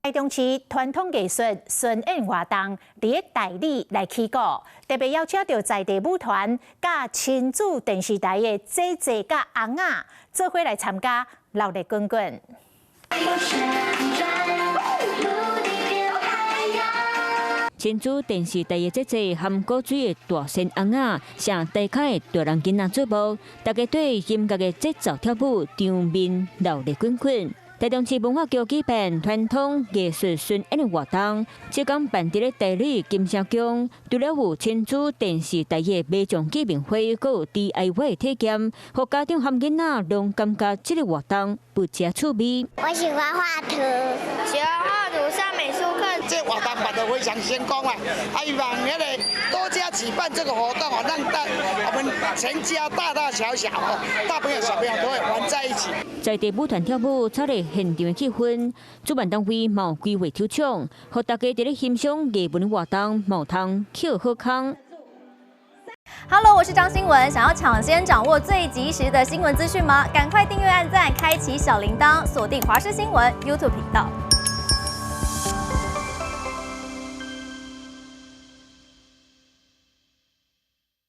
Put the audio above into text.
台中市传统艺术巡演活动伫大理来起鼓，特别邀请到在地舞团、甲亲子电视台的姐姐甲翁仔做伙来参加，热烈滚滚。 亲子电视台的姐姐含古水的大仙翁仔，向大卡的大人囡仔做舞，大家对音乐的节奏跳舞，场面热烈滚滚。台中市文化局举办传统艺术巡演活动，即天办伫咧大理金城宫，除了有亲子电视台的美奖见面会，阁有 DIY 体验，互家长含囡仔拢感觉这个活动不加趣味。我喜欢画图，上美术课。这活动办得非常成功啊！希望多加举办这个活动啊，让我们全家大大小小大朋友小朋友都会玩在一起。在地舞团跳舞，炒热现场的气氛。主办单位冇规划抽奖，互大家伫咧欣赏艺文活动，冇通捡好康。 Hello， 我是张新文。想要抢先掌握最及时的新闻资讯吗？赶快订阅、按赞、开启小铃铛，锁定华视新闻 YouTube 频道。